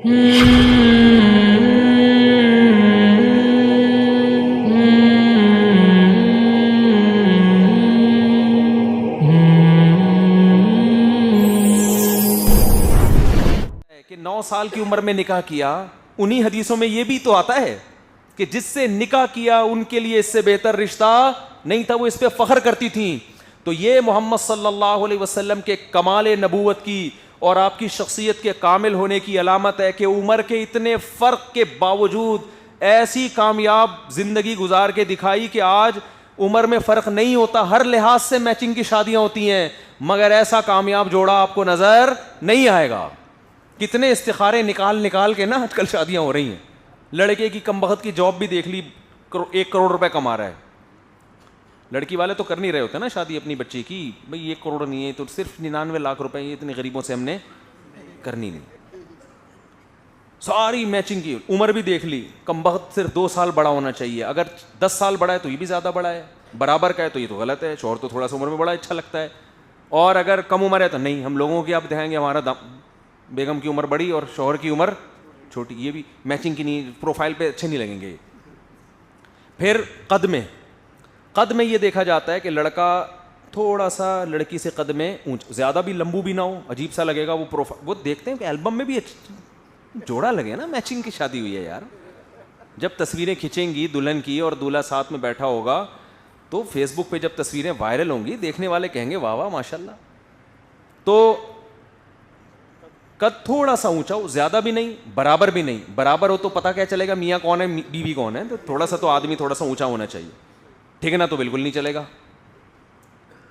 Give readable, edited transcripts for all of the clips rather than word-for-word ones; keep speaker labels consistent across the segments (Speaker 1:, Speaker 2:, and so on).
Speaker 1: کہ 9 سال کی عمر میں نکاح کیا، انہی حدیثوں میں یہ بھی تو آتا ہے کہ جس سے نکاح کیا ان کے لیے اس سے بہتر رشتہ نہیں تھا، وہ اس پہ فخر کرتی تھیں. تو یہ محمد صلی اللہ علیہ وسلم کے کمال نبوت کی اور آپ کی شخصیت کے کامل ہونے کی علامت ہے کہ عمر کے اتنے فرق کے باوجود ایسی کامیاب زندگی گزار کے دکھائی کہ آج عمر میں فرق نہیں ہوتا، ہر لحاظ سے میچنگ کی شادیاں ہوتی ہیں، مگر ایسا کامیاب جوڑا آپ کو نظر نہیں آئے گا. کتنے استخارے نکال کے نا آج کل شادیاں ہو رہی ہیں. لڑکے کی کمبخت کی جاب بھی دیکھ لی، 1 کروڑ روپے کما رہا ہے. لڑکی والے تو کر نہیں رہے ہوتے نا شادی اپنی بچی کی، بھئی 1 کروڑ نہیں ہے تو صرف 99 لاکھ روپے، یہ اتنی غریبوں سے ہم نے کرنی نہیں. ساری میچنگ کی، عمر بھی دیکھ لی، کمبخت صرف 2 سال بڑا ہونا چاہیے، اگر 10 سال بڑا ہے تو یہ بھی زیادہ بڑا ہے، برابر کا ہے تو یہ تو غلط ہے، شوہر تو تھوڑا سا عمر میں بڑا اچھا لگتا ہے، اور اگر کم عمر ہے تو نہیں، ہم لوگوں کی آپ دکھائیں گے ہمارا بیگم کی عمر بڑی اور شوہر کی عمر چھوٹی، یہ بھی میچنگ کی نہیں، پروفائل پہ اچھے نہیں لگیں گے. پھر قد میں یہ دیکھا جاتا ہے کہ لڑکا تھوڑا سا لڑکی سے قد میں زیادہ بھی لمبو بھی نہ ہو، عجیب سا لگے گا وہ دیکھتے ہیں کہ البم میں بھی جوڑا لگے نا، میچنگ کی شادی ہوئی ہے یار. جب تصویریں کھینچیں گی دلہن کی اور دولہا ساتھ میں بیٹھا ہوگا تو فیس بک پہ جب تصویریں وائرل ہوں گی دیکھنے والے کہیں گے واہ واہ ماشاء اللہ. تو قد تھوڑا سا اونچا ہو، زیادہ بھی نہیں برابر بھی نہیں، برابر ہو تو پتہ کیا چلے گا میاں کون ہے بیوی کون ہے، تو تھوڑا سا تو آدمی تھوڑا سا اونچا ہونا چاہیے، ٹھیک ہے نا، تو بالکل نہیں چلے گا.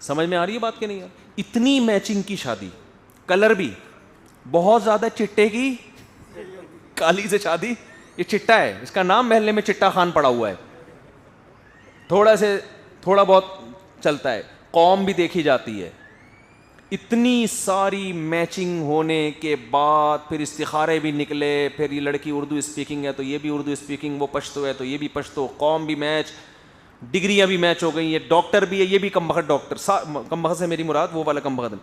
Speaker 1: سمجھ میں آ رہی ہے بات کہ نہیں؟ اتنی میچنگ کی شادی، کلر بھی بہت زیادہ، چٹے کی کالی سے شادی، یہ چٹا ہے، اس کا نام محلے میں چٹا خان پڑا ہوا ہے، تھوڑا بہت چلتا ہے، قوم بھی دیکھی جاتی ہے. اتنی ساری میچنگ ہونے کے بعد پھر استخارے بھی نکلے، پھر یہ لڑکی اردو اسپیکنگ ہے تو یہ بھی اردو اسپیکنگ، وہ پشتو ہے تو یہ بھی پشتو، قوم بھی میچ، ڈگریاں بھی میچ ہو گئی، یہ ڈاکٹر بھی ہے، یہ بھی کمبخت ڈاکٹر، کمبخت سے میری مراد وہ والا کمبخت،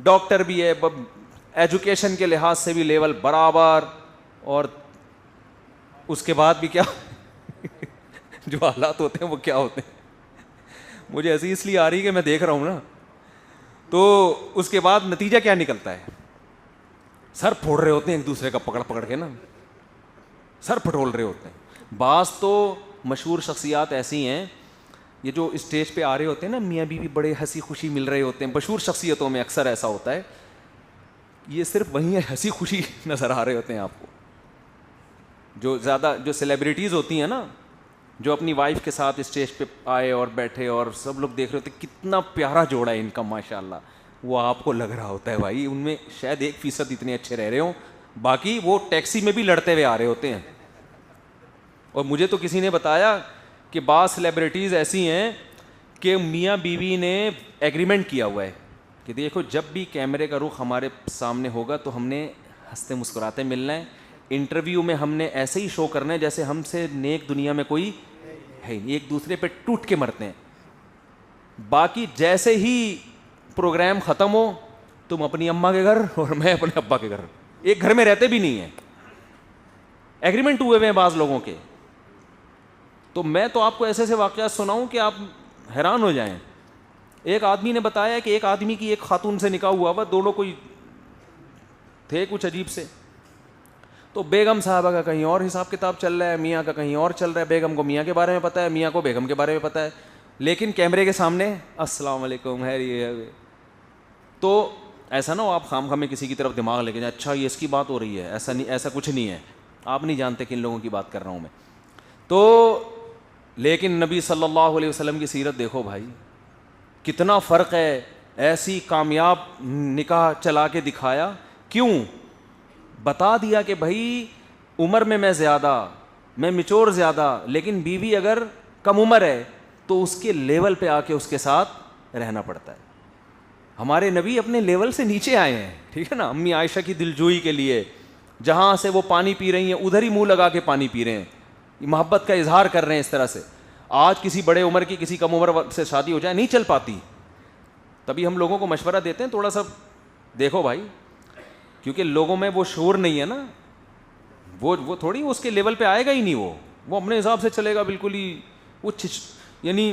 Speaker 1: ڈاکٹر بھی ہے، ایجوکیشن کے لحاظ سے بھی لیول برابر، اور اس کے بعد بھی کیا جو حالات ہوتے ہیں وہ کیا ہوتے ہیں، مجھے ایسی اس لیے آ رہی کہ میں دیکھ رہا ہوں نا. تو اس کے بعد نتیجہ کیا نکلتا ہے؟ سر پھوڑ رہے ہوتے ہیں ایک دوسرے کا پکڑ کے نا، سر پھٹول رہے ہوتے ہیں. بعض تو مشہور شخصیات ایسی ہیں، یہ جو اسٹیج پہ آ رہے ہوتے ہیں نا میاں بیوی بڑے ہنسی خوشی مل رہے ہوتے ہیں، مشہور شخصیتوں میں اکثر ایسا ہوتا ہے، یہ صرف وہیں ہنسی خوشی نظر آ رہے ہوتے ہیں آپ کو. جو زیادہ جو سیلیبریٹیز ہوتی ہیں نا، جو اپنی وائف کے ساتھ اسٹیج پہ آئے اور بیٹھے اور سب لوگ دیکھ رہے ہوتے کتنا پیارا جوڑا ہے ان کا ماشاءاللہ، وہ آپ کو لگ رہا ہوتا ہے بھائی ان میں شاید 1% اتنے اچھے رہ رہے ہوں، باقی وہ ٹیکسی میں بھی لڑتے ہوئے آ رہے ہوتے ہیں. اور مجھے تو کسی نے بتایا کہ بعض سیلیبریٹیز ایسی ہیں کہ میاں بیوی نے ایگریمنٹ کیا ہوا ہے کہ دیکھو جب بھی کیمرے کا رخ ہمارے سامنے ہوگا تو ہم نے ہنستے مسکراتے ملنا ہے، انٹرویو میں ہم نے ایسے ہی شو کرنا ہے جیسے ہم سے نیک دنیا میں کوئی ہے نہیں، ایک دوسرے پہ ٹوٹ کے مرتے ہیں. باقی جیسے ہی پروگرام ختم ہو تم اپنی اماں کے گھر اور میں اپنے ابا کے گھر، ایک گھر میں رہتے بھی نہیں ہیں، ایگریمنٹ ہوئے ہوئے ہیں بعض لوگوں کے. تو میں تو آپ کو ایسے ایسے واقعات سناؤں کہ آپ حیران ہو جائیں. ایک آدمی نے بتایا کہ ایک آدمی کی ایک خاتون سے نکاح ہوا ہوا، دونوں کوئی تھے کچھ عجیب سے، تو بیگم صاحبہ کا کہیں اور حساب کتاب چل رہا ہے، میاں کا کہیں اور چل رہا ہے، بیگم کو میاں کے بارے میں پتہ ہے، میاں کو بیگم کے بارے میں پتہ ہے، لیکن کیمرے کے سامنے السلام علیکم ہے یہ. تو ایسا نہ ہو آپ خام خواہ میں کسی کی طرف دماغ لے کے جائیں، اچھا یہ اس کی بات ہو رہی ہے، ایسا نہیں، ایسا کچھ نہیں ہے، آپ نہیں جانتے کن لوگوں کی بات کر رہا ہوں میں. تو لیکن نبی صلی اللہ علیہ وسلم کی سیرت دیکھو بھائی، کتنا فرق ہے، ایسی کامیاب نکاح چلا کے دکھایا. کیوں؟ بتا دیا کہ بھائی عمر میں زیادہ، میں میچور زیادہ، لیکن بیوی اگر کم عمر ہے تو اس کے لیول پہ آ کے اس کے ساتھ رہنا پڑتا ہے. ہمارے نبی اپنے لیول سے نیچے آئے ہیں، ٹھیک ہے نا، امی عائشہ کی دلجوئی کے لیے جہاں سے وہ پانی پی رہی ہیں ادھر ہی منہ لگا کے پانی پی رہے ہیں، محبت کا اظہار کر رہے ہیں اس طرح سے. آج کسی بڑے عمر کی کسی کم عمر سے شادی ہو جائے نہیں چل پاتی، تبھی ہم لوگوں کو مشورہ دیتے ہیں تھوڑا سا دیکھو بھائی، کیونکہ لوگوں میں وہ شعور نہیں ہے نا. وہ تھوڑی اس کے لیول پہ آئے گا ہی نہیں, وہ اپنے حساب سے چلے گا بالکل ہی. وہ یعنی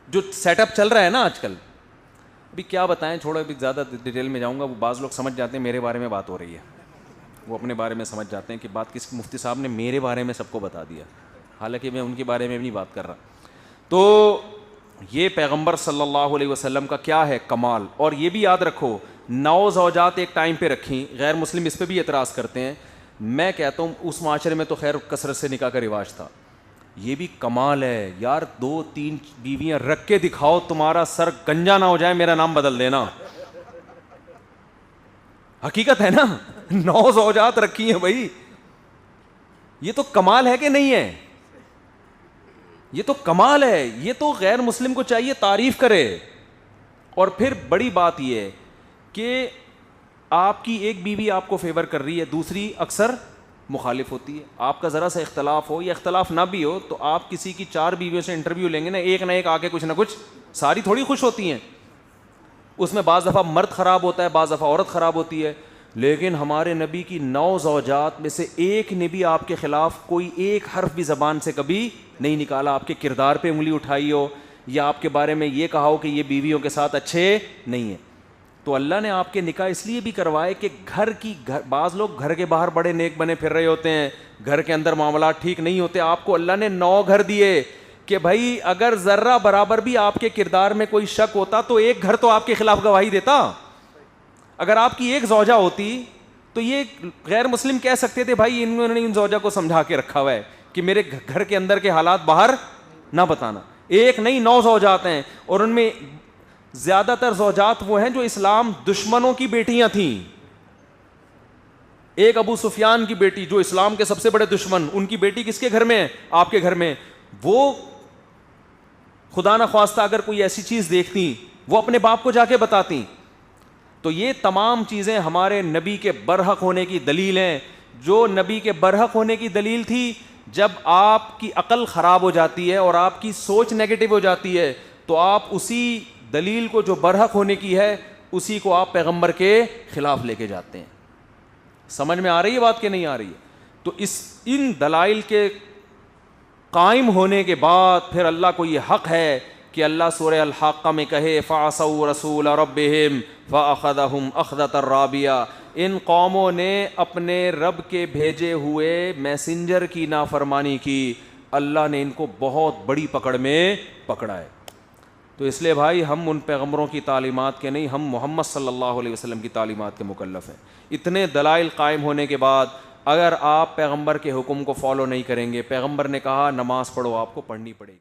Speaker 1: جو سیٹ اپ چل رہا ہے نا آج کل, ابھی کیا بتائیں, چھوڑو ابھی زیادہ ڈیٹیل میں جاؤں گا. وہ بعض لوگ سمجھ جاتے ہیں میرے بارے میں بات ہو رہی ہے, وہ اپنے بارے میں سمجھ جاتے ہیں کہ بات کس مفتی صاحب نے میرے بارے میں سب کو بتا دیا, حالانکہ میں ان کے بارے میں بھی نہیں بات کر رہا. تو یہ پیغمبر صلی اللہ علیہ وسلم کا کیا ہے کمال. اور یہ بھی یاد رکھو 9 زوجات ایک ٹائم پہ رکھیں. غیر مسلم اس پہ بھی اعتراض کرتے ہیں. میں کہتا ہوں اس معاشرے میں تو خیر کثرت سے نکاح کا رواج تھا, یہ بھی کمال ہے یار. 2-3 بیویاں رکھ کے دکھاؤ, تمہارا سر گنجا نہ ہو جائے, میرا نام بدل دینا. حقیقت ہے نا, 9 زوجات رکھی ہیں بھائی, یہ تو کمال ہے کہ نہیں ہے؟ یہ تو کمال ہے. یہ تو غیر مسلم کو چاہیے تعریف کرے. اور پھر بڑی بات یہ ہے کہ آپ کی ایک بیوی آپ کو فیور کر رہی ہے, دوسری اکثر مخالف ہوتی ہے. آپ کا ذرا سا اختلاف ہو یا اختلاف نہ بھی ہو تو آپ کسی کی 4 بیویوں سے انٹرویو لیں گے نا, ایک نہ ایک آ کے کچھ نہ کچھ, ساری تھوڑی خوش ہوتی ہیں. اس میں بعض دفعہ مرد خراب ہوتا ہے, بعض دفعہ عورت خراب ہوتی ہے. لیکن ہمارے نبی کی 9 زوجات میں سے ایک نے بھی آپ کے خلاف کوئی ایک حرف بھی زبان سے کبھی نہیں نکالا, آپ کے کردار پہ انگلی اٹھائی ہو یا آپ کے بارے میں یہ کہا ہو کہ یہ بیویوں کے ساتھ اچھے نہیں ہیں. تو اللہ نے آپ کے نکاح اس لیے بھی کروائے کہ بعض لوگ گھر کے باہر بڑے نیک بنے پھر رہے ہوتے ہیں, گھر کے اندر معاملات ٹھیک نہیں ہوتے. آپ کو اللہ نے 9 گھر دیے کہ بھائی اگر ذرہ برابر بھی آپ کے کردار میں کوئی شک ہوتا تو ایک گھر تو آپ کے خلاف گواہی دیتا. اگر آپ کی ایک زوجہ ہوتی تو یہ غیر مسلم کہہ سکتے تھے بھائی انہوں نے ان زوجہ کو سمجھا کے رکھا ہوا ہے کہ میرے گھر کے اندر کے حالات باہر نہ بتانا. ایک نہیں 9 زوجات ہیں, اور ان میں زیادہ تر زوجات وہ ہیں جو اسلام دشمنوں کی بیٹیاں تھیں. ایک ابو سفیان کی بیٹی جو اسلام کے سب سے بڑے دشمن, ان کی بیٹی کس کے گھر میں ہے؟ آپ کے گھر میں. وہ خدا نہ خواستہ اگر کوئی ایسی چیز دیکھتی وہ اپنے باپ کو جا کے بتاتی. تو یہ تمام چیزیں ہمارے نبی کے برحق ہونے کی دلیل ہیں. جو نبی کے برحق ہونے کی دلیل تھی, جب آپ کی عقل خراب ہو جاتی ہے اور آپ کی سوچ نیگیٹو ہو جاتی ہے تو آپ اسی دلیل کو جو برحق ہونے کی ہے اسی کو آپ پیغمبر کے خلاف لے کے جاتے ہیں. سمجھ میں آ رہی ہے بات کہ نہیں آ رہی ہے؟ تو ان دلائل کے قائم ہونے کے بعد پھر اللہ کو یہ حق ہے کہ اللہ سورہ الحاقہ میں کہے فَعَصَوْا رَسُولَ رَبِّهِمْ فَأَخَذَهُمْ أَخْذَةً رَابِيَةً. ان قوموں نے اپنے رب کے بھیجے ہوئے میسنجر کی نافرمانی کی, اللہ نے ان کو بہت بڑی پکڑ میں پکڑا ہے. تو اس لیے بھائی ہم ان پیغمبروں کی تعلیمات کے نہیں, ہم محمد صلی اللہ علیہ وسلم کی تعلیمات کے مکلف ہیں. اتنے دلائل قائم ہونے کے بعد اگر آپ پیغمبر کے حکم کو فالو نہیں کریں گے, پیغمبر نے کہا نماز پڑھو, آپ کو پڑھنی پڑے گی.